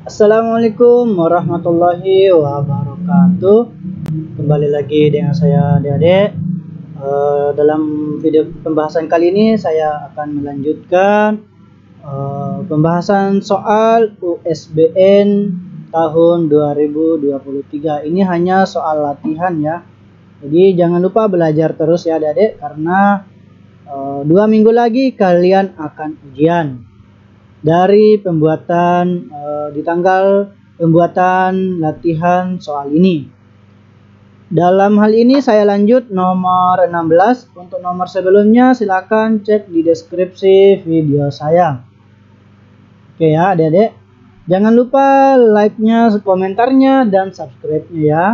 Assalamualaikum warahmatullahi wabarakatuh. Kembali lagi dengan saya adik-adik. Dalam video pembahasan kali ini saya akan melanjutkan pembahasan soal USBN tahun 2023. Ini hanya soal latihan ya. Jadi jangan lupa belajar terus ya adik-adik, karena 2 minggu lagi kalian akan ujian dari pembuatan di tanggal pembuatan latihan soal ini. Dalam hal ini saya lanjut nomor 16. Untuk nomor sebelumnya silakan cek di deskripsi video saya. Oke ya adik-adik, jangan lupa like-nya, komentarnya, dan subscribe-nya ya.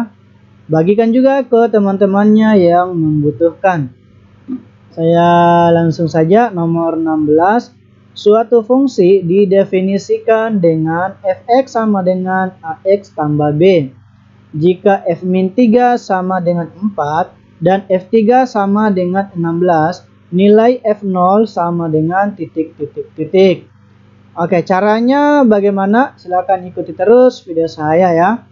Bagikan juga ke teman-temannya yang membutuhkan. Saya langsung saja nomor 16. Suatu fungsi didefinisikan dengan fx sama dengan ax tambah b jika f-3 sama dengan 4 dan f3 sama dengan 16, nilai f0 sama dengan titik. Oke, caranya bagaimana? Silakan ikuti terus video saya ya.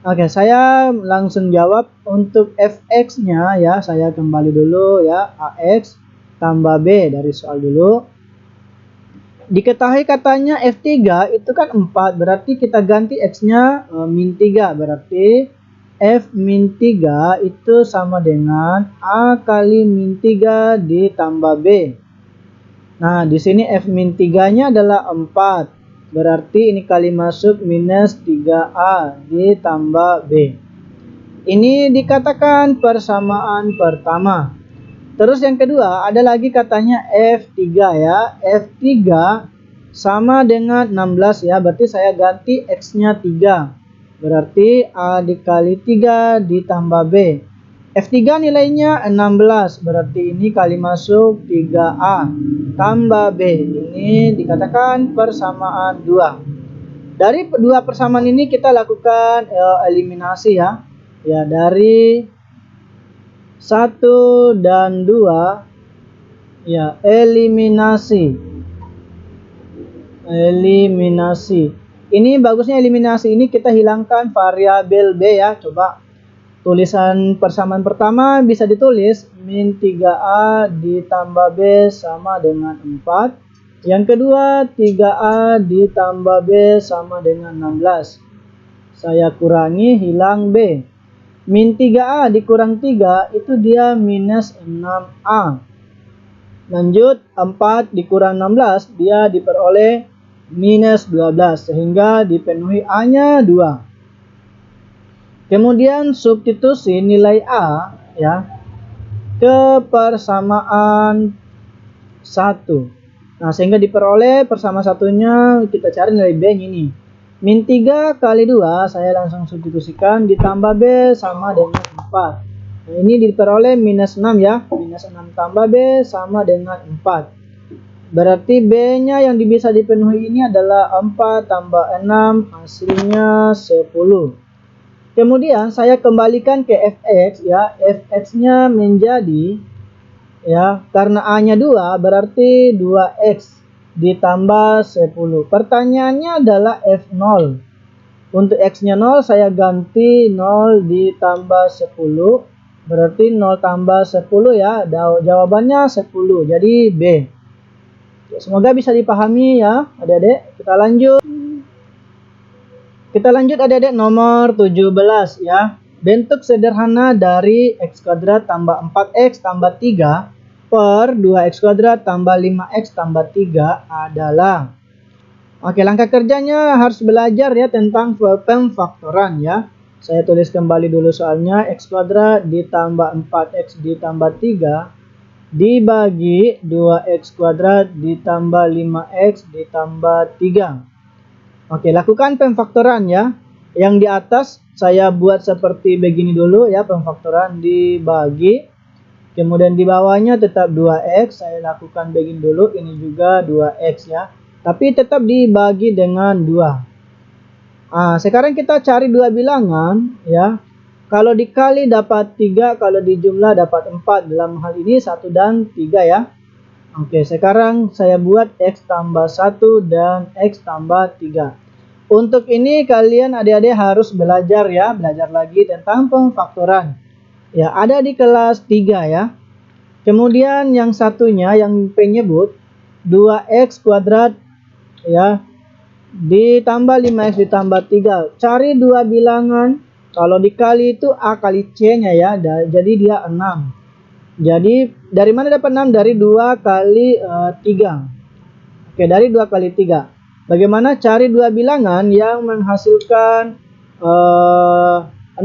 Oke, saya langsung jawab. Untuk fx-nya ya, saya kembali dulu ya, ax tambah b dari soal dulu. Diketahui katanya F3 itu kan 4, berarti kita ganti X-nya min 3, berarti F min 3 itu sama dengan A kali min 3 ditambah B. Nah, di sini F min 3-nya adalah 4, berarti ini kali masuk minus 3A ditambah B. Ini dikatakan persamaan pertama. Terus yang kedua ada lagi katanya F3 ya. F3 sama dengan 16 ya. Berarti saya ganti X-nya 3. Berarti A dikali 3 ditambah B. F3 nilainya 16. Berarti ini kali masuk 3A tambah B. Ini dikatakan persamaan 2. Dari dua persamaan ini kita lakukan eliminasi ya. Ya, dari 1 dan 2 ya, eliminasi. Ini bagusnya eliminasi ini kita hilangkan variabel B ya. Coba tulisan persamaan pertama bisa ditulis min 3A ditambah B sama dengan 4. Yang kedua 3A ditambah B sama dengan 16. Saya kurangi, hilang B. Min 3A dikurang 3 itu dia minus 6A. Lanjut 4 dikurang 16 dia diperoleh minus 12, sehingga dipenuhi A-nya 2. Kemudian substitusi nilai A ya ke persamaan 1. Nah, sehingga diperoleh persamaan satunya, kita cari nilai B ini. Min 3 kali 2 saya langsung substitusikan ditambah B sama dengan 4. Nah, ini diperoleh minus 6 ya. Minus 6 tambah B sama dengan 4. Berarti B-nya yang bisa dipenuhi ini adalah 4 tambah 6, hasilnya 10. Kemudian saya kembalikan ke fx ya. Fx-nya menjadi ya, karena A-nya 2 berarti 2x ditambah 10. Pertanyaannya adalah F0. Untuk X-nya 0 saya ganti 0 ditambah 10. Berarti 0 tambah 10 ya. Jawabannya 10. Jadi B. Semoga bisa dipahami ya adik-adik. Kita lanjut adik-adik nomor 17 ya. Bentuk sederhana dari X kuadrat tambah 4X tambah 3 per 2x kuadrat tambah 5x tambah 3 adalah. Oke, langkah kerjanya harus belajar ya tentang pemfaktoran ya. Saya tulis kembali dulu soalnya. X kuadrat ditambah 4x ditambah 3 dibagi 2x kuadrat ditambah 5x ditambah 3. Oke, lakukan pemfaktoran ya. Yang di atas saya buat seperti begini dulu ya, pemfaktoran dibagi. Kemudian di bawahnya tetap 2x, saya lakukan begini dulu, ini juga 2x ya. Tapi tetap dibagi dengan 2. Sekarang kita cari dua bilangan ya. Kalau dikali dapat 3, kalau dijumlah dapat 4. Dalam hal ini 1 dan 3 ya. Oke, sekarang saya buat x tambah 1 dan x tambah 3. Untuk ini kalian adik-adik harus belajar ya, belajar lagi tentang pemfaktoran. Ya, ada di kelas 3 ya. Kemudian yang satunya yang penyebut 2x kuadrat ya ditambah 5x ditambah 3. Cari dua bilangan. Kalau dikali itu A kali C-nya ya. Jadi dia 6. Jadi dari mana dapat 6? Dari 2 kali 3. Oke, dari 2 kali 3. Bagaimana cari dua bilangan yang menghasilkan 6?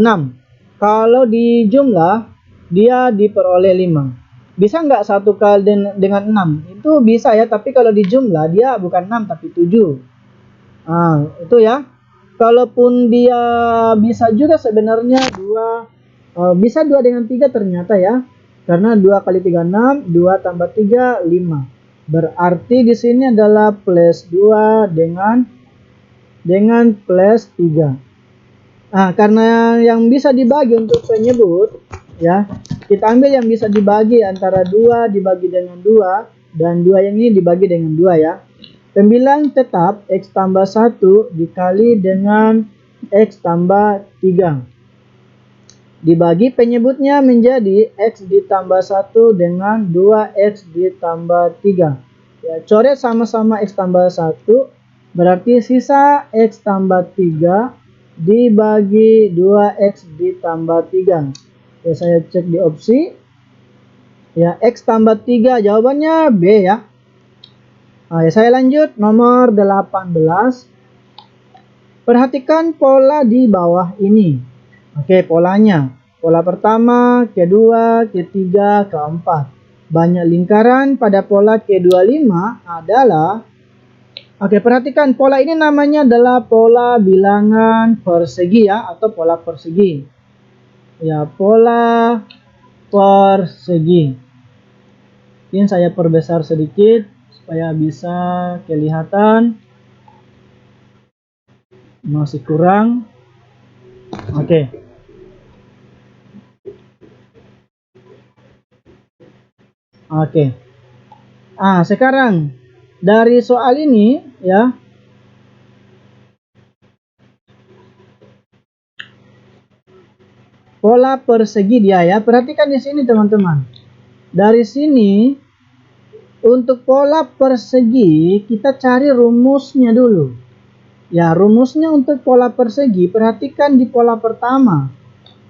Kalau di jumlah dia diperoleh 5. Bisa nggak satu kali dengan 6? Itu bisa ya, tapi kalau di jumlah dia bukan 6 tapi 7. Nah, itu ya. Kalaupun dia bisa juga sebenarnya 2, bisa 2 dengan 3 ternyata ya. Karena 2 kali 3 6, 2 tambah 3 5. Berarti di sini adalah plus 2 dengan plus 3. Nah, karena yang bisa dibagi untuk penyebut ya, kita ambil yang bisa dibagi antara 2 dibagi dengan 2 dan 2 yang ini dibagi dengan 2 ya. Pembilang tetap X tambah 1 dikali dengan X tambah 3. Dibagi penyebutnya menjadi X ditambah 1 dengan 2X ditambah 3. Ya, coret sama-sama X tambah 1. Berarti sisa X tambah 3 dibagi 2X ditambah 3. Ya, saya cek di opsi. Ya, X tambah 3 jawabannya B ya. Nah, ya, saya lanjut nomor 18. Perhatikan pola di bawah ini. Oke, polanya. Pola pertama, kedua, ketiga, keempat. Banyak lingkaran pada pola ke-25 adalah, oke, perhatikan pola ini namanya adalah pola bilangan persegi ya, atau pola persegi. Ya, pola persegi. Ini saya perbesar sedikit supaya bisa kelihatan. Masih kurang. Oke. Oke. Sekarang dari soal ini ya. Pola persegi dia ya. Perhatikan di sini teman-teman. Dari sini untuk pola persegi kita cari rumusnya dulu. Ya, rumusnya untuk pola persegi perhatikan di pola pertama.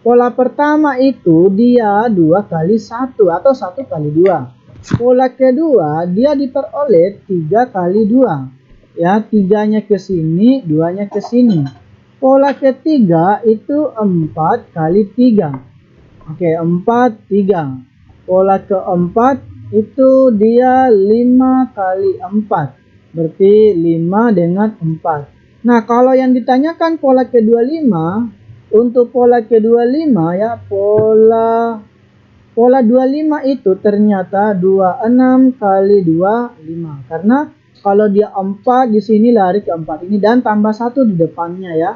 Pola pertama itu dia 2 kali 1 atau 1 kali 2. Pola kedua dia diperoleh 3 kali 2. Ya, 3-nya ke sini, 2-nya ke sini. Pola ketiga itu 4 kali 3. Oke, 4, 3. Pola keempat itu dia 5 kali 4. Berarti 5 dengan 4. Nah, kalau yang ditanyakan pola ke-25, untuk pola ke-25 ya, pola 25 itu ternyata 26 kali 2, 5. Karena kalau dia 4 di sini lari ke 4 ini dan tambah 1 di depannya ya.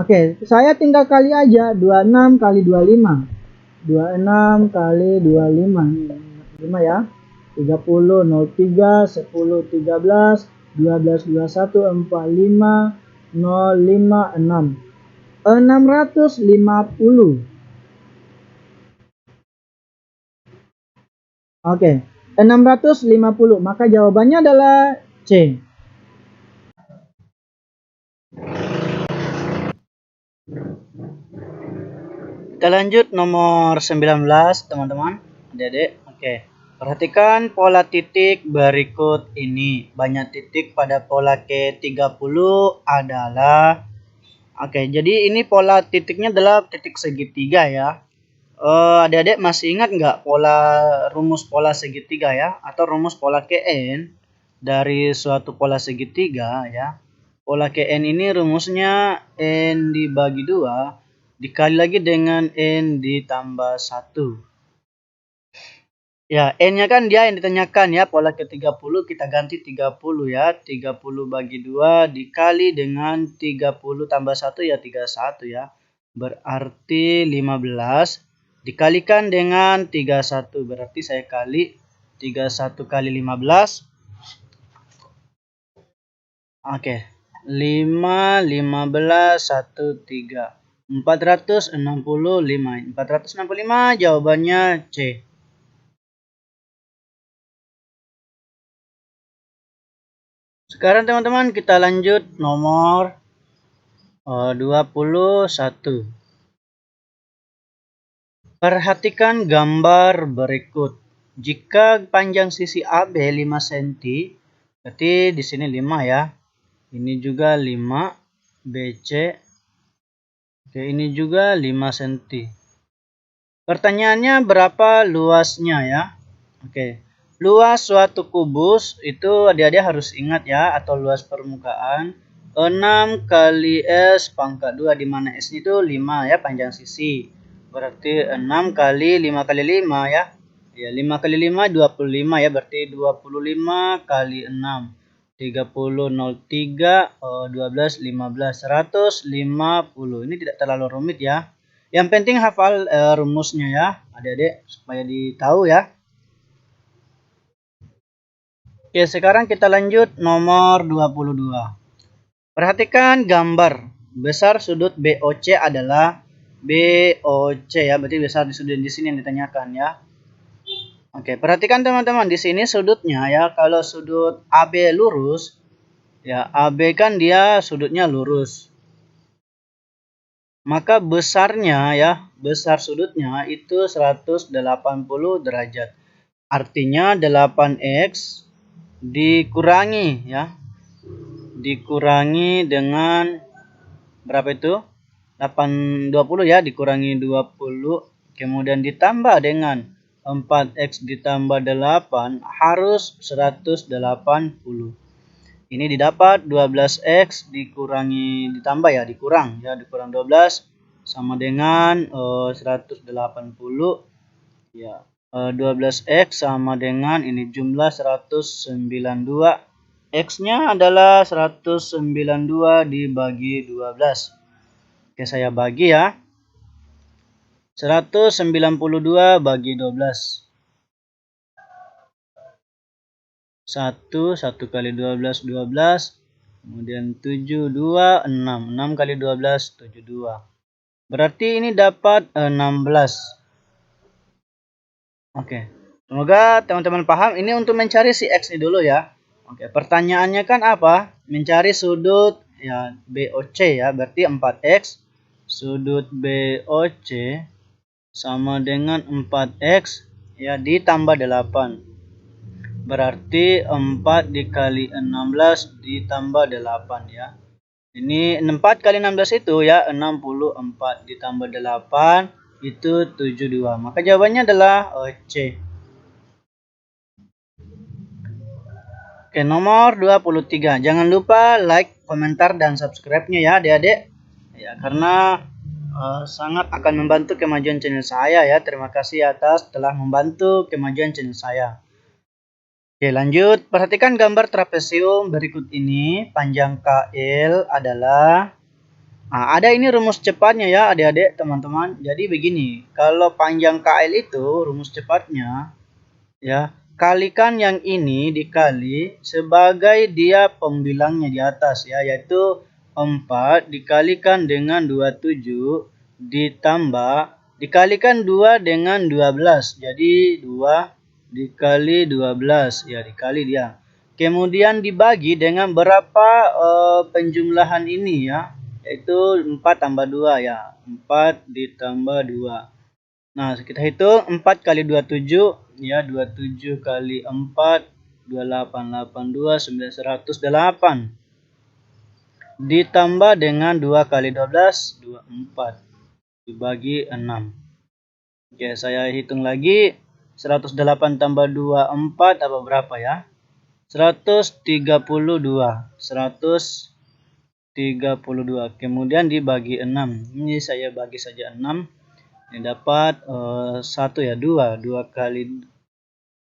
Oke, saya tinggal kali aja 26 kali 25. 26 kali 25 ini 5 ya. 30 03 10 13 12 21 45 05 6. 650. Oke, 650. Maka jawabannya adalah C. Kita lanjut nomor 19, teman-teman. Adik-adik. Oke. Perhatikan pola titik berikut ini. Banyak titik pada pola ke-30 adalah, oke, jadi ini pola titiknya adalah titik segitiga ya. Adik-adik masih ingat nggak rumus pola segitiga ya, atau rumus pola Kn dari suatu pola segitiga ya? Pola Kn ini rumusnya n dibagi 2 dikali lagi dengan n ditambah 1. Ya, n-nya kan dia yang ditanyakan ya, pola ke-30 kita ganti 30 ya. 30 bagi 2 dikali dengan 30 tambah 1 ya 31 ya. Berarti 15 dikalikan dengan 31. Berarti saya kali 31 kali 15. Oke. 5, 15, 1, 3. 465. 465 jawabannya C. Sekarang teman-teman kita lanjut nomor 21. Perhatikan gambar berikut. Jika panjang sisi AB 5 cm, berarti di sini 5 ya. Ini juga 5 BC. Oke, ini juga 5 cm. Pertanyaannya berapa luasnya ya? Oke. Luas suatu kubus itu adik-adik harus ingat ya, atau luas permukaan 6 kali S pangkat 2, di mana S itu 5 ya, panjang sisi. Berarti 6 kali 5 kali 5 ya. Ya, 5 kali 5 25 ya, berarti 25 kali 6 30 03 12 15 150. Ini tidak terlalu rumit ya. Yang penting hafal rumusnya ya, adik-adik, supaya ditahu ya. Oke, sekarang kita lanjut nomor 22. Perhatikan gambar. Besar sudut BOC adalah BOC ya, berarti besar di sudut di sini yang ditanyakan ya. Oke, perhatikan teman-teman, di sini sudutnya ya, kalau sudut AB lurus ya, AB kan dia sudutnya lurus. Maka besarnya ya, besar sudutnya itu 180 derajat. Artinya 8x dikurangi ya. Dikurangi dengan berapa itu? 20 ya, dikurangi 20, kemudian ditambah dengan 4x ditambah 8 harus 180. Ini didapat 12x dikurangi ditambah ya, dikurang 12 sama dengan 180 ya. 12x sama dengan ini jumlah 192. X-nya adalah 192 dibagi 12. Oke, saya bagi ya. 192 bagi 12. 1 kali 12, 12. Kemudian 7, 2, 6. 6 kali 12, 72. Berarti ini dapat 16. Oke. Semoga teman-teman paham. Ini untuk mencari si X ini dulu ya. Oke, pertanyaannya kan apa? Mencari sudut ya BOC ya, berarti 4x sudut BOC sama dengan 4x ya ditambah 8. Berarti 4 dikali 16 ditambah 8 ya. Ini 4 kali 16 itu ya 64 ditambah 8 itu 72. Maka jawabannya adalah C. Oke, nomor 23. Jangan lupa like, komentar, dan subscribe-nya ya adik-adik. Ya, karena sangat akan membantu kemajuan channel saya ya. Terima kasih atas telah membantu kemajuan channel saya. Oke, lanjut. Perhatikan gambar trapesium berikut ini. Panjang KL adalah... Nah, ada ini rumus cepatnya ya adik-adik teman-teman. Jadi begini. Kalau panjang KL itu rumus cepatnya ya, kalikan yang ini dikali sebagai dia pembilangnya di atas ya, yaitu 4 dikalikan dengan 27 ditambah dikalikan 2 dengan 12. Jadi 2 dikali 12 ya, dikali dia. Kemudian dibagi dengan berapa penjumlahan ini ya, yaitu 4 tambah 2 ya. 4 ditambah 2. Nah, kita hitung 4 kali 27 ya, 27 kali 4 2882 908 ditambah dengan 2 kali 12 24 dibagi 6. Oke, saya hitung lagi. 108 tambah 24 apa berapa ya? 132. 132. Kemudian dibagi 6. Ini saya bagi saja 6. Ini dapat 1 ya, 2 kali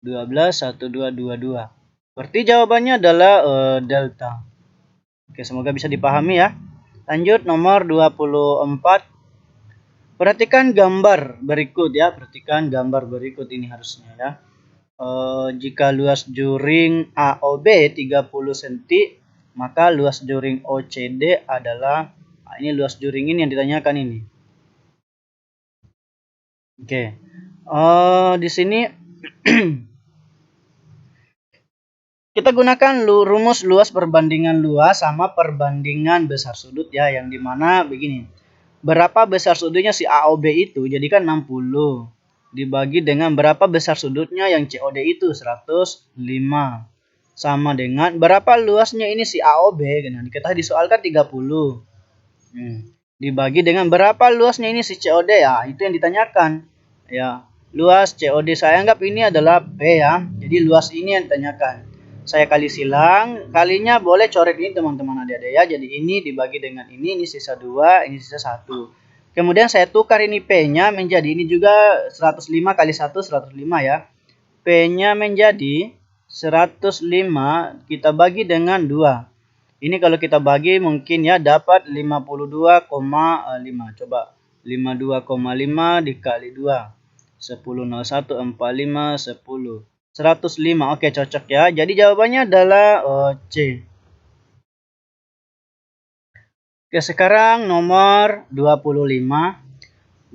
12 1222. Berarti jawabannya adalah delta. Oke, semoga bisa dipahami ya. Lanjut nomor 24. Perhatikan gambar berikut ya. Perhatikan gambar berikut ini harusnya ya. Jika luas juring AOB 30 cm, maka luas juring OCD adalah, ini luas juring ini yang ditanyakan ini. Oke. Di sini kita gunakan rumus luas perbandingan luas sama perbandingan besar sudut ya, yang dimana begini. Berapa besar sudutnya si AOB itu, jadi kan 60 dibagi dengan berapa besar sudutnya yang COD itu 105 sama dengan berapa luasnya ini si AOB, nah kita disoalkan 30 dibagi dengan berapa luasnya ini si COD ya, itu yang ditanyakan ya. Luas COD saya anggap ini adalah P ya, jadi luas ini yang ditanyakan. Saya kali silang, kalinya boleh coret ini teman-teman adik-adik ya. Jadi ini dibagi dengan ini sisa 2, ini sisa 1. Kemudian saya tukar ini P-nya menjadi ini juga 105 kali 1, 105 ya. P-nya menjadi 105, kita bagi dengan 2. Ini kalau kita bagi mungkin ya dapat 52,5. Coba 52,5 dikali 2. 10, 01, 45, 10. 105. Oke, cocok ya. Jadi jawabannya adalah C. Oke, sekarang nomor 25.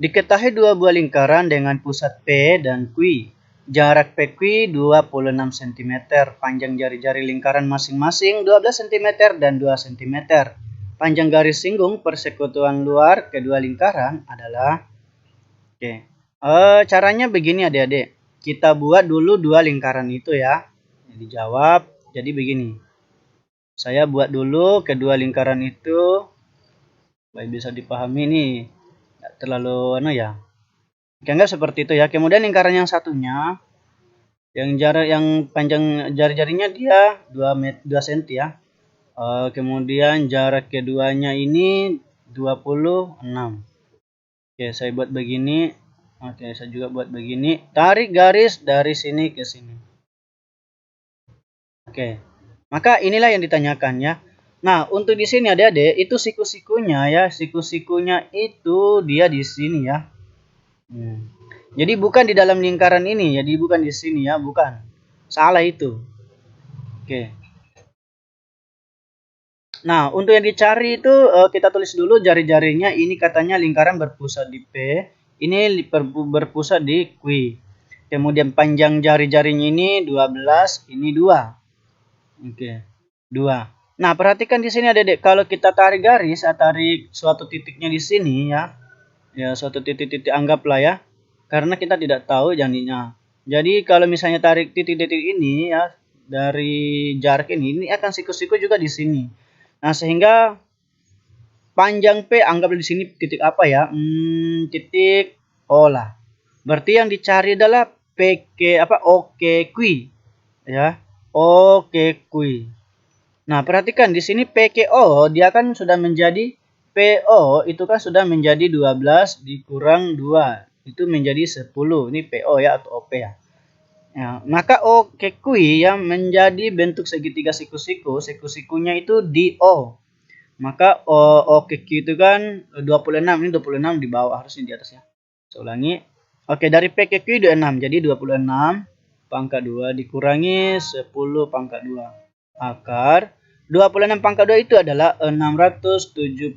Diketahui dua buah lingkaran dengan pusat P dan Q. Jarak PQ 26 cm. Panjang jari-jari lingkaran masing-masing 12 cm dan 2 cm. Panjang garis singgung persekutuan luar kedua lingkaran adalah... Oke. Caranya begini adik-adik. Kita buat dulu dua lingkaran itu ya. Dijawab. Jadi begini. Saya buat dulu kedua lingkaran itu. Supaya bisa dipahami nih. Tidak terlalu ya. Anggap seperti itu ya. Kemudian lingkaran yang satunya. Yang panjang jari-jarinya dia 2 cm ya. Kemudian jarak keduanya ini 26. Oke, saya buat begini. Oke, saya juga buat begini. Tarik garis dari sini ke sini. Oke. Maka inilah yang ditanyakan ya. Nah, untuk di sini adik-adik, itu siku-sikunya ya. Siku-sikunya itu dia di sini ya. Jadi bukan di dalam lingkaran ini. Jadi bukan di sini ya. Bukan. Salah itu. Oke. Nah, untuk yang dicari itu kita tulis dulu jari-jarinya. Ini katanya lingkaran berpusat di P. Ini berpusat di Q. Kemudian panjang jari-jarinya ini 12, ini 2. Oke, 2. Nah, perhatikan di sini adik-adik, kalau kita tarik garis, tarik suatu titiknya di sini ya. Ya, suatu titik-titik anggaplah ya. Karena kita tidak tahu jadinya. Jadi kalau misalnya tarik titik-titik ini ya dari jarak ini akan siku-siku juga di sini. Nah, sehingga panjang P anggaplah di sini titik apa ya? Titik O lah. Berarti yang dicari adalah PQ OKQ ya. OKQ. Nah, perhatikan di sini PQO dia kan sudah menjadi PO itu kan sudah menjadi 12 dikurang 2. Itu menjadi 10. Ini PO ya atau OP ya. Ya, maka OKQ yang menjadi bentuk segitiga siku-siku, siku-sikunya itu DO. Maka OKQ itu kan 26, ini 26 di bawah, harusnya di atas ya. Saya ulangi. Oke, dari PQQ 26, jadi 26 pangkat 2 dikurangi 10 pangkat 2. Akar 26 pangkat 2 itu adalah 676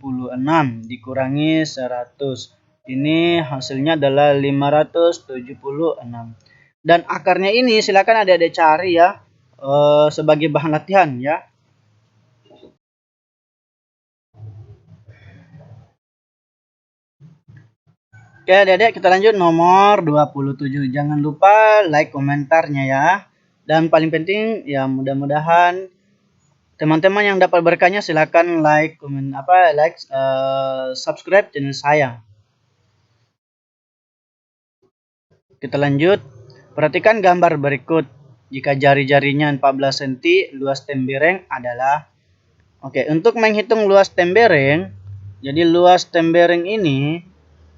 dikurangi 100. Ini hasilnya adalah 576. Dan akarnya ini silakan adik-adik cari ya sebagai bahan latihan ya. Oke adik-adik, kita lanjut nomor 27. Jangan lupa like komentarnya ya. Dan paling penting ya mudah-mudahan teman-teman yang dapat berkahnya silakan like, subscribe channel saya. Kita lanjut. Perhatikan gambar berikut. Jika jari-jarinya 14 cm, luas tembereng adalah... Oke, untuk menghitung luas tembereng, jadi luas tembereng ini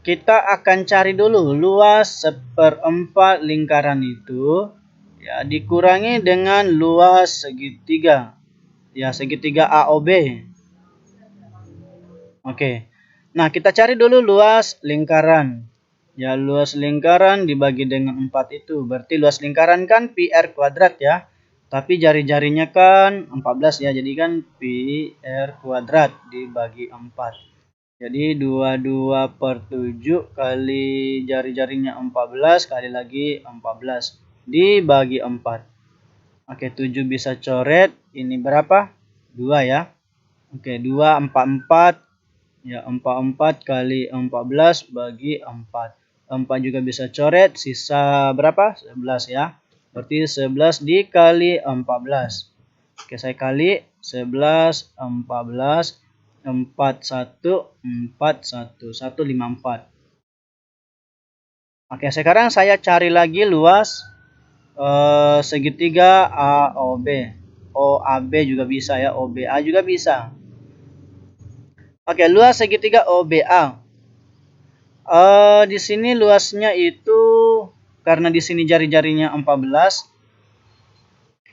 kita akan cari dulu luas 1/4 lingkaran itu ya dikurangi dengan luas segitiga. Ya, segitiga AOB. Oke. Nah, kita cari dulu luas lingkaran. Ya, luas lingkaran dibagi dengan 4 itu. Berarti luas lingkaran kan PR kuadrat ya. Tapi jari-jarinya kan 14 ya. Jadi kan pi r kuadrat dibagi 4. Jadi 22/7 kali jari-jarinya 14 kali lagi 14 dibagi 4. Oke, 7 bisa coret. Ini berapa? 2 ya. Oke, 2 44. Ya, 44 kali 14 bagi 4. 4 juga bisa coret. Sisa berapa? 11 ya. Berarti 11 dikali 14. Oke, saya kali 11 14 41 41 154. Oke, sekarang saya cari lagi luas segitiga AOB. OAB juga bisa ya, OBA juga bisa. Oke, luas segitiga OBA. Di sini luasnya itu karena di sini jari-jarinya 14,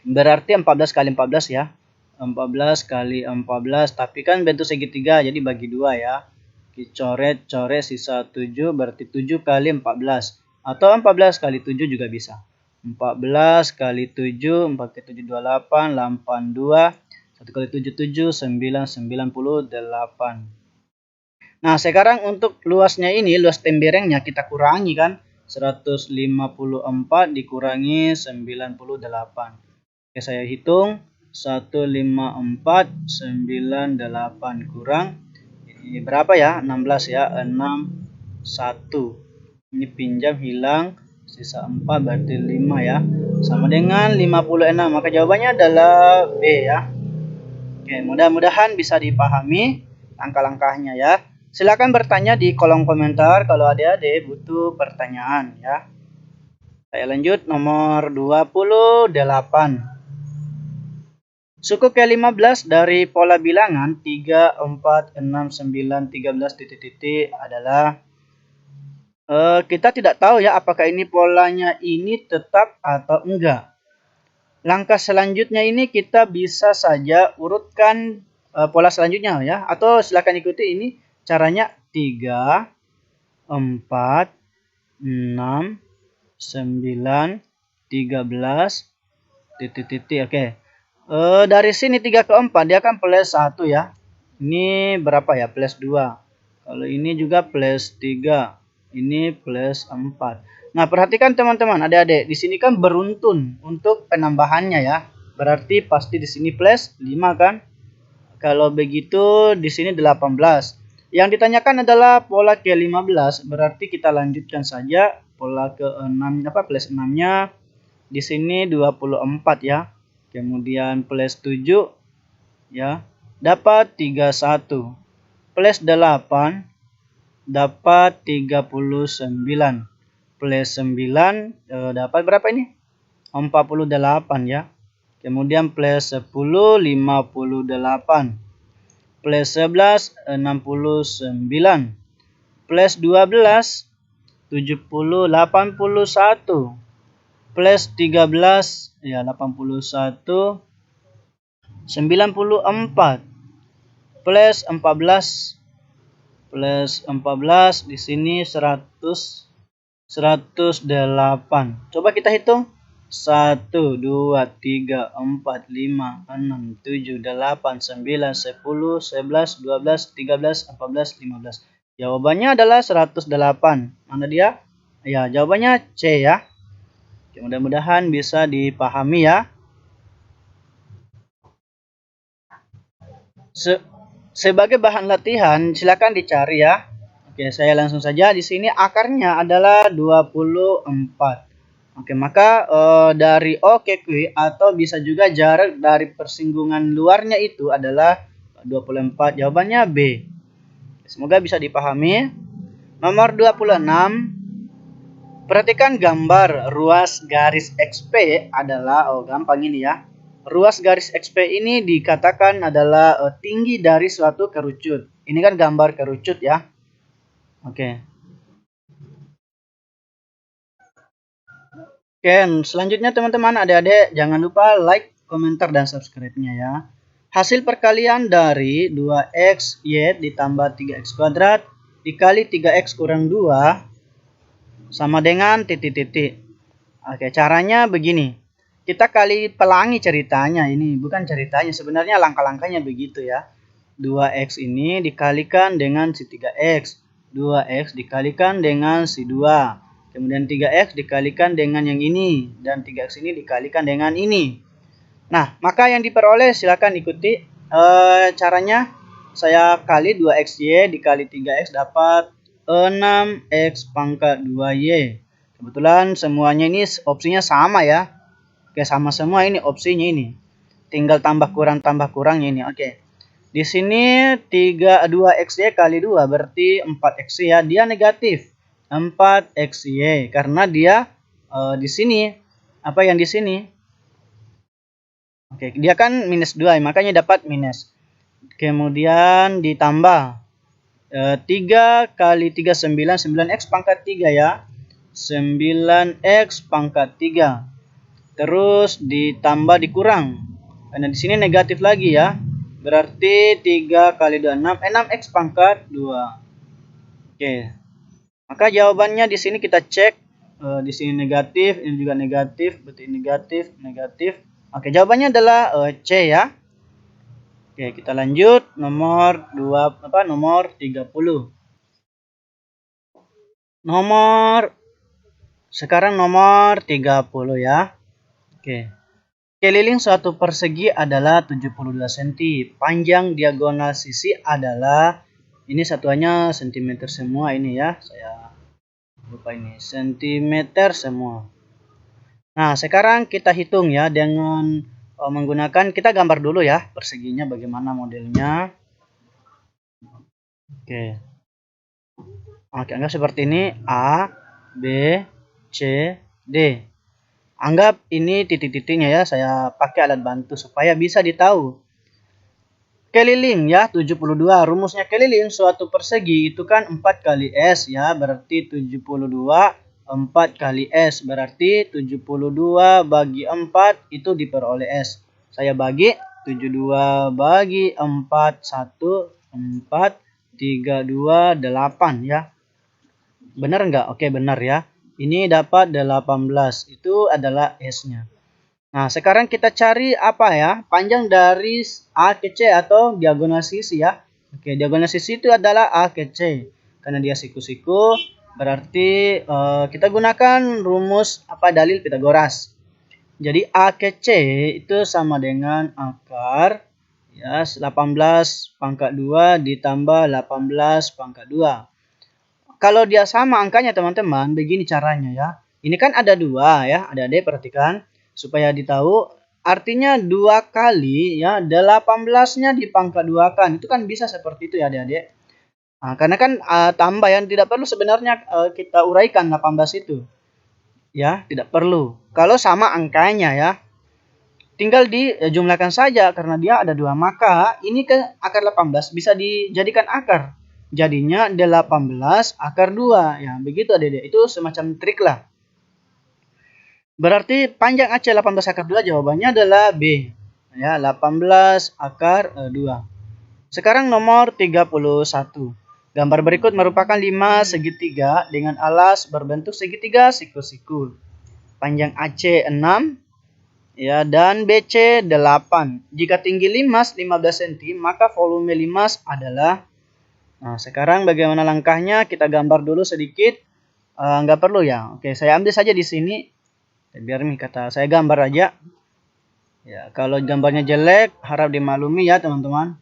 berarti 14 kali 14 ya. 14 kali 14, tapi kan bentuk segitiga jadi bagi 2 ya. Coret sisa 7, berarti 7 kali 14 atau 14 kali 7 juga bisa. 14 kali 7, 4 kali 7 28, 82, 1 kali 7 7, 9 98. Nah, sekarang untuk luasnya ini, luas temberengnya kita kurangi kan. 154 dikurangi 98. Oke, saya hitung. 15498 kurang. Ini berapa ya? 16 ya. 61. Ini pinjam hilang. Sisa 4 berarti 5 ya. Sama dengan 56. Maka jawabannya adalah B ya. Oke, mudah-mudahan bisa dipahami langkah-langkahnya ya. Silakan bertanya di kolom komentar kalau adik-adik butuh pertanyaan ya. Saya lanjut nomor 28. Suku ke-15 dari pola bilangan 3, 4, 6, 9, 13 titik-titik adalah kita tidak tahu ya apakah ini polanya ini tetap atau enggak. Langkah selanjutnya ini kita bisa saja urutkan pola selanjutnya ya, atau silakan ikuti ini caranya 3, 4, 6, 9, 13 titik-titik. Oke. Dari sini 3 ke 4 dia kan plus 1 ya. Ini berapa ya? Plus 2. Kalau ini juga plus 3. Ini plus 4. Nah, perhatikan teman-teman, adik-adik. Di sini kan beruntun untuk penambahannya ya. Berarti pasti di sini plus 5 kan? Kalau begitu di sini 18. Yang ditanyakan adalah pola ke-15. Berarti kita lanjutkan saja pola ke-6 plus 6-nya. Di sini 24 ya. Kemudian plus 7 ya, dapat 31. Plus 8 dapat 39. Plus 9 dapat berapa ini? 48 ya. Kemudian plus 10 58. Plus 11 69. Plus 12 70 81. Plus 13 ya 81 94. Plus 14 di sini 100 108. Coba kita hitung. 1 2 3 4 5 6 7 8 9 10 11 12 13 14 15. Jawabannya adalah 108. Mana dia? Ya, jawabannya C ya. Mudah-mudahan bisa dipahami ya. Sebagai bahan latihan silakan dicari ya. Oke, saya langsung saja. Di sini akarnya adalah 24. Oke, maka dari O ke Q atau bisa juga jarak dari persinggungan luarnya itu adalah 24. Jawabannya B. Semoga bisa dipahami. Nomor 26. Perhatikan gambar ruas garis XP adalah, gampang ini ya. Ruas garis XP ini dikatakan adalah tinggi dari suatu kerucut. Ini kan gambar kerucut ya. Oke. Oke, selanjutnya teman-teman adik-adik jangan lupa like, komentar, dan subscribe-nya ya. Hasil perkalian dari 2x y ditambah 3x kuadrat dikali 3x kurang 2 sama dengan titik-titik. Oke, caranya begini. kita kali pelangi ceritanya ini, bukan ceritanya, sebenarnya langkah-langkahnya begitu ya. 2x ini dikalikan dengan si 3x, 2x dikalikan dengan si 2, kemudian 3x dikalikan dengan yang ini, dan 3x ini dikalikan dengan ini. Nah, maka yang diperoleh silakan ikuti caranya. Saya kali 2xy dikali 3x dapat 6x pangkat 2y. Kebetulan semuanya ini opsinya sama ya. Oke, sama semua ini opsinya ini. Tinggal tambah kurangnya ini. Oke. Di sini 2xy kali 2 berarti 4xy ya. Dia negatif. 4xy karena dia di sini apa yang di sini? Oke, dia kan minus 2 makanya dapat minus. Kemudian ditambah 3 kali 3 9, 9x pangkat 3 ya. 9x pangkat 3. Terus ditambah dikurang. Karena di sini negatif lagi ya. Berarti 3 kali 2 6, 6x pangkat 2. Oke. Maka jawabannya di sini kita cek. Di sini negatif, ini juga negatif, berarti negatif, negatif. Oke, jawabannya adalah C ya. Oke, kita lanjut nomor 30. Sekarang nomor 30 ya. Oke. Keliling suatu persegi adalah 72 cm. Panjang diagonal sisi adalah, ini satuannya cm semua ini ya. Saya lupa ini, cm semua. Nah, sekarang kita hitung ya dengan menggunakan, kita gambar dulu ya perseginya bagaimana modelnya. Oke. Oke, anggap seperti ini A, B, C, D. Anggap ini titik-titiknya ya, saya pakai alat bantu supaya bisa ditahu. Keliling ya, 72. Rumusnya keliling suatu persegi itu kan 4 kali S ya, berarti 72. 4 kali S berarti 72 bagi 4 itu diperoleh S. Saya bagi 72 bagi 4, 1, 4, 3, 2, 8 ya. Benar enggak? Oke, benar ya. Ini dapat 18. Itu adalah S-nya. Nah, sekarang kita cari apa ya? Panjang dari A ke C atau diagonal sisi ya. Oke, diagonal sisi itu adalah A ke C. Karena dia siku-siku, berarti kita gunakan rumus dalil Pitagoras. Jadi A ke C itu sama dengan akar ya 18 pangkat 2 ditambah 18 pangkat 2. Kalau dia sama angkanya teman-teman, begini caranya ya. Ini kan ada 2 ya, adik-adik perhatikan. Supaya ditahu, artinya 2 kali ya, 18-nya dipangkat 2 kan. Itu kan bisa seperti itu ya adik-adik. Nah, karena kan tambah yang tidak perlu sebenarnya kita uraikan 18 itu. Ya, tidak perlu. Kalau sama angkanya ya. Tinggal dijumlahkan saja karena dia ada 2. Maka ini ke akar 18 bisa dijadikan akar. Jadinya 18 akar 2. Ya, begitu adik-adik. Itu semacam trik lah. Berarti panjang AC 18 akar 2 jawabannya adalah B. Ya, 18 akar 2. Sekarang nomor 31. Gambar berikut merupakan 5 segitiga dengan alas berbentuk segitiga siku-siku. Panjang AC 6 ya, dan BC 8. Jika tinggi limas 15 cm, maka volume limas adalah. Nah, sekarang bagaimana langkahnya? Kita gambar dulu sedikit. Nggak perlu ya. Oke, saya ambil saja di sini. Biar nih kata saya gambar aja. Ya, kalau gambarnya jelek, harap dimaklumi ya teman-teman.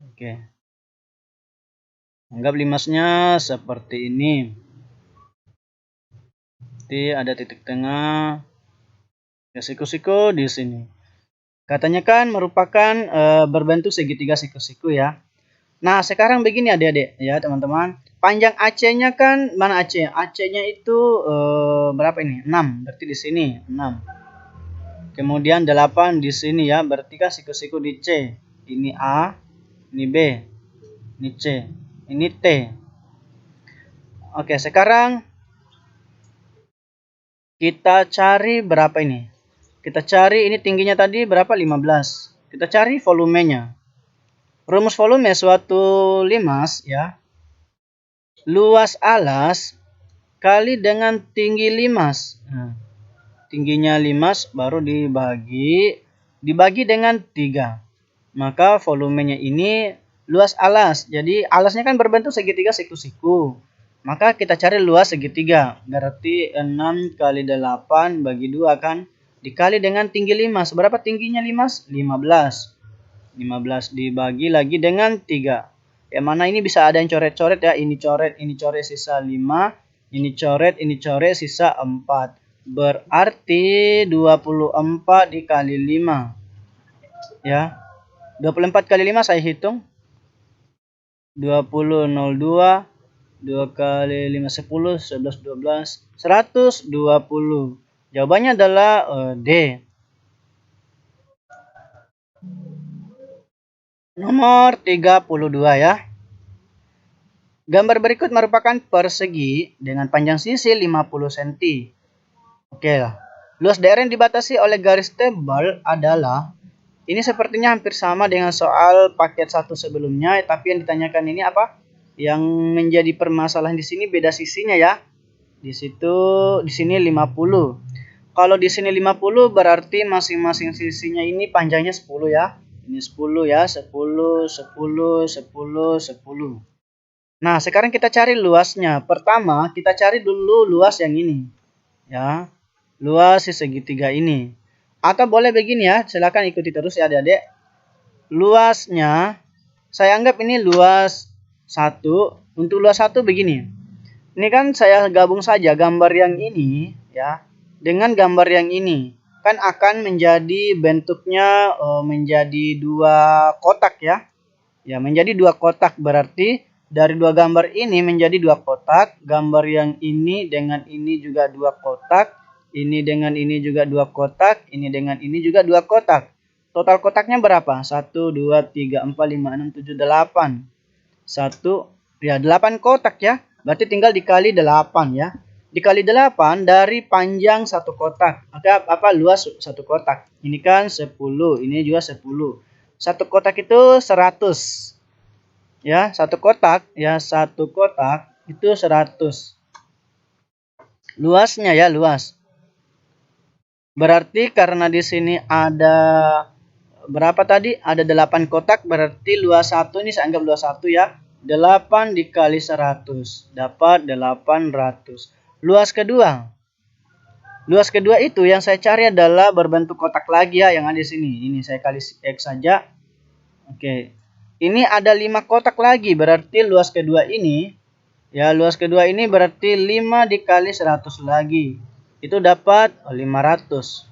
Oke. Anggap limasnya seperti ini. Nanti ada titik tengah. Ya, siku-siku di sini. Katanya kan merupakan berbentuk segitiga siku-siku ya. Nah, sekarang begini adik-adik ya teman-teman. Panjang AC-nya kan mana AC? AC-nya itu berapa ini? 6. Berarti di sini 6. Kemudian 8 di sini ya. Berarti kan siku-siku di C. Ini A, ini B, ini C, ini T. Oke, sekarang kita cari berapa ini? Kita cari ini tingginya tadi berapa? 15. Kita cari volumenya. Rumus volume suatu limas ya. Luas alas kali dengan tinggi limas. Nah, tingginya 5 baru dibagi dengan 3. Maka volumenya ini luas alas. Jadi alasnya kan berbentuk segitiga siku-siku. Maka kita cari luas segitiga. Berarti 6 kali 8 bagi 2 kan. Dikali dengan tinggi 5. Seberapa tingginya 5? 15. 15 dibagi lagi dengan 3. Yang mana ini bisa ada yang coret-coret ya. Ini coret sisa 5. Ini coret sisa 4. Berarti 24 dikali 5. Ya. 24 kali 5 saya hitung. 20, 02. 2 kali 5, 10. 11, 12. 120. Jawabannya adalah D. Nomor 32 ya. Gambar berikut merupakan persegi dengan panjang sisi 50 cm. Oke lah. Luas daerah yang dibatasi oleh garis tebal adalah, ini sepertinya hampir sama dengan soal paket 1 sebelumnya, tapi yang ditanyakan ini apa? Yang menjadi permasalahan di sini beda sisinya ya. Di sini 50. Kalau di sini 50 berarti masing-masing sisinya ini panjangnya 10 ya. Ini 10 ya, 10, 10, 10, 10. Nah, sekarang kita cari luasnya. Pertama, kita cari dulu luas yang ini. Ya, luas si segitiga ini. Atau boleh begini ya, silakan ikuti terus ya adik-adik. Luasnya, saya anggap ini luas 1. Untuk luas 1 begini. Ini kan saya gabung saja gambar yang ini ya dengan gambar yang ini. Kan akan menjadi bentuknya menjadi 2 kotak ya. Ya, menjadi 2 kotak berarti dari 2 gambar ini menjadi 2 kotak. Gambar yang ini dengan ini juga 2 kotak. Ini dengan ini juga 2 kotak. Ini dengan ini juga 2 kotak. Total kotaknya berapa? 1, 2, 3, 4, 5, 6, 7, 8. 1, ya 8 kotak ya. Berarti tinggal dikali 8 ya. Dikali 8 dari panjang 1 kotak. Apa luas 1 kotak. Ini kan 10. Ini juga 10. 1 kotak itu 100. Ya, 1 kotak itu 100. Luasnya ya, luas. Berarti karena di sini ada berapa tadi? Ada 8 kotak, berarti luas 1 ini saya anggap luas 1 ya. 8 dikali 100 dapat 800. Luas kedua. Luas kedua itu yang saya cari adalah berbentuk kotak lagi ya, yang ada di sini. Ini saya kali X saja. Oke. Ini ada 5 kotak lagi, berarti luas kedua ini ya, luas kedua ini berarti 5 dikali 100 lagi. Itu dapat 500.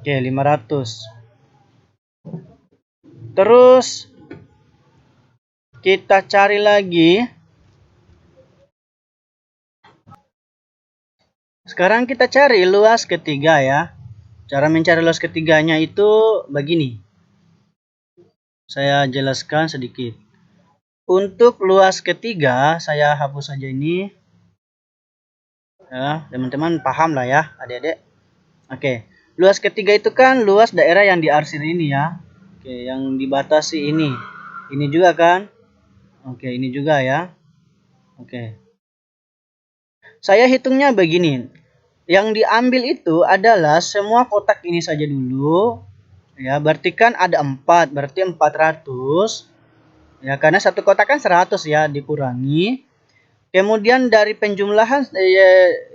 Oke, 500. Terus kita cari lagi. Sekarang kita cari luas ketiga ya. Cara mencari luas ketiganya itu begini. Saya jelaskan sedikit. Untuk luas ketiga, saya hapus saja ini. Ya, teman-teman paham lah ya, adik-adik. Oke, luas ketiga itu kan luas daerah yang diarsir ini ya. Oke, yang dibatasi ini. Ini juga kan? Oke, ini juga ya. Oke. Saya hitungnya begini. Yang diambil itu adalah semua kotak ini saja dulu. Ya, berarti kan ada 4, berarti 400. Ya, karena satu kotak kan 100 ya, dikurangi. Kemudian dari penjumlahan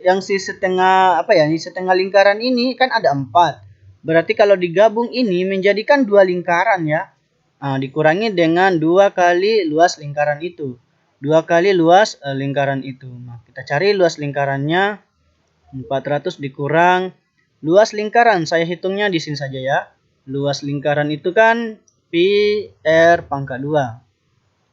yang si setengah setengah lingkaran ini kan ada 4. Berarti kalau digabung ini menjadikan 2 lingkaran ya. Nah, dikurangi dengan 2 kali luas lingkaran itu. 2 kali luas lingkaran itu. Nah, kita cari luas lingkarannya. 400 dikurang luas lingkaran, saya hitungnya di sini saja ya. Luas lingkaran itu kan pi r pangkat 2.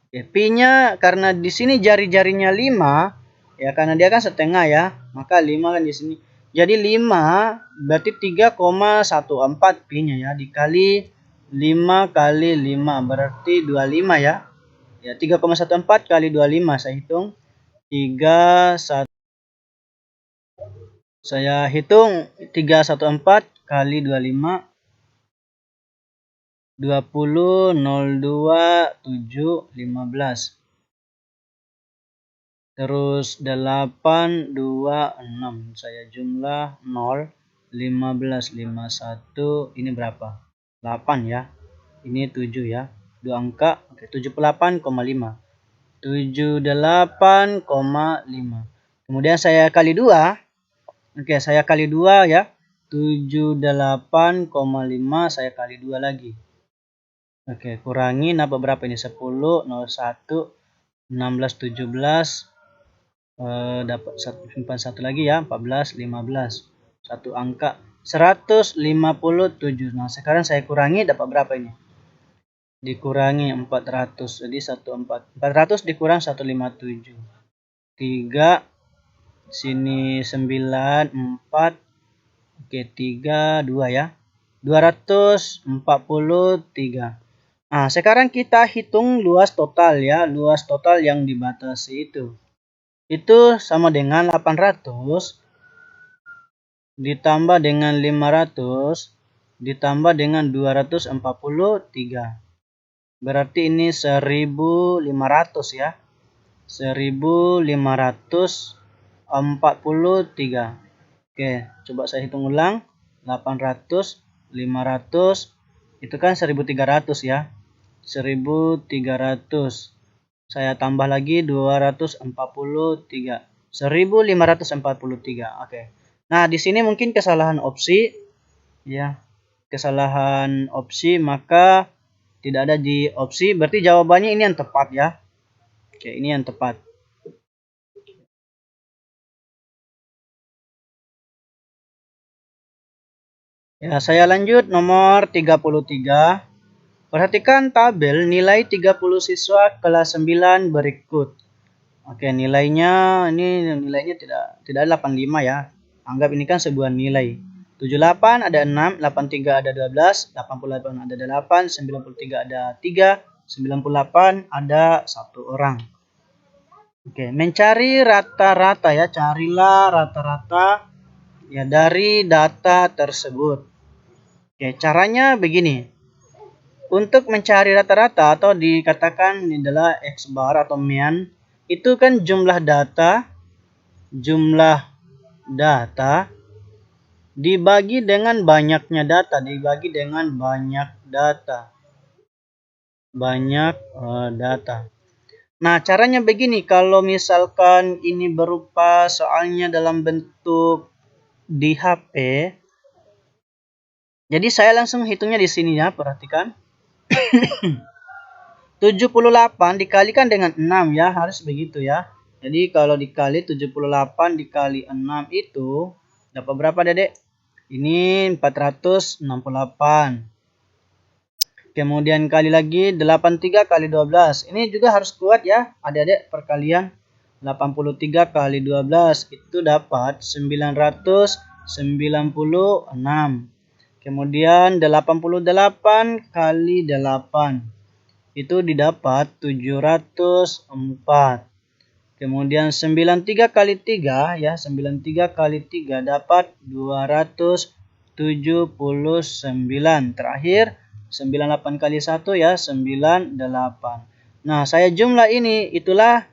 Oke, pi-nya karena di sini jari-jarinya 5 ya, karena dia kan setengah ya, maka 5 kan di sini. Jadi 5 berarti 3,14 pi-nya ya, dikali 5 kali 5 berarti 25 ya. Ya, 3,14 kali 25 saya hitung 31. Saya hitung 314 kali 25 20 02 7 15. Terus 8 2 6. Saya jumlah 0. 15, 51, ini berapa? 8 ya. Ini 7 ya. 2 angka, oke, 78,5. 78,5. Kemudian saya kali 2. Oke, saya kali 2 ya. 78,5 saya kali 2 lagi. Oke, kurangi dapat berapa ini? 10, 01, 16, 17. Dapat simpan satu lagi ya, 14, 15. Satu angka 157. Nah, sekarang saya kurangi dapat berapa ini? Dikurangi 400. Jadi 400 dikurang 157. 3 sini 9, 4. Oke, 3, 2 ya. 243. Nah, sekarang kita hitung luas total ya, luas total yang dibatasi itu. Itu sama dengan 800 ditambah dengan 500 ditambah dengan 243. Berarti ini 1500 ya. 1543. Oke, coba saya hitung ulang. 800, 500, itu kan 1300 ya. 1300. Saya tambah lagi 243. 1543. Oke. Nah, di sini mungkin kesalahan opsi ya. Kesalahan opsi, maka tidak ada di opsi, berarti jawabannya ini yang tepat ya. Oke, ini yang tepat. Ya, saya lanjut nomor 33. Perhatikan tabel nilai 30 siswa kelas 9 berikut. Oke, nilainya tidak 85 ya. Anggap ini kan sebuah nilai. 78 ada 6, 83 ada 12, 88 ada 8, 93 ada 3, 98 ada 1 orang. Oke, mencari rata-rata ya, carilah rata-rata ya dari data tersebut. Oke, caranya begini. Untuk mencari rata-rata atau dikatakan adalah X bar atau mean, itu kan jumlah data dibagi dengan banyaknya data, banyak data. Nah, caranya begini, kalau misalkan ini berupa soalnya dalam bentuk di HP, jadi saya langsung hitungnya di sini ya, perhatikan. 78 dikalikan dengan 6 ya, harus begitu ya. Jadi kalau dikali 78 dikali 6 itu dapat berapa, Dedek? Ini 468. Kemudian kali lagi 83 kali 12. Ini juga harus kuat ya, adik-adik, perkalian. 83 kali 12 itu dapat 996. Kemudian 88 kali 8 itu didapat 704. Kemudian 93 kali 3 ya, 93 kali 3 dapat 279. Terakhir 98 kali 1 ya, 98. Nah, saya jumlah ini, itulah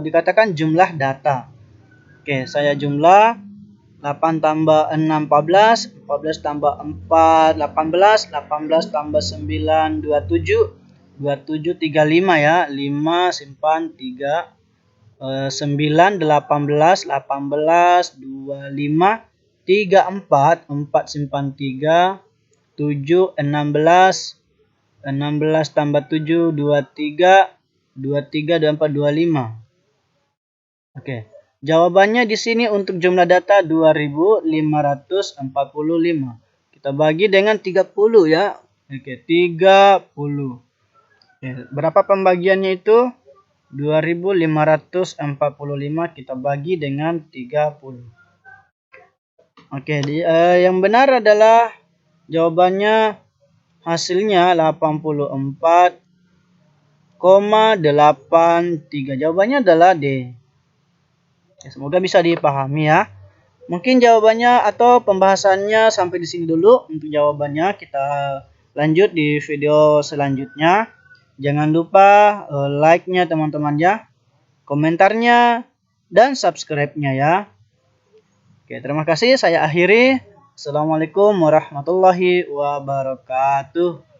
dikatakan jumlah data. Oke, saya jumlah 8 tambah 6 14, 14 tambah 4 18, 18 tambah 9 27, 27 35 ya, 5 simpan 3, 9 18, 18 25, 3 4, 4 simpan 3, 7 16, 16 tambah 7 23, 23 24 25. Oke. Jawabannya di sini untuk jumlah data 2545. Kita bagi dengan 30 ya. Oke, 30. Oke, berapa pembagiannya itu? 2545 kita bagi dengan 30. Oke, yang benar adalah jawabannya hasilnya 84,83. Jawabannya adalah D. Semoga bisa dipahami ya. Mungkin jawabannya atau pembahasannya sampai di sini dulu. Untuk jawabannya kita lanjut di video selanjutnya. Jangan lupa like-nya teman-teman ya, komentarnya, dan subscribe-nya ya. Oke, terima kasih. Saya akhiri. Assalamualaikum warahmatullahi wabarakatuh.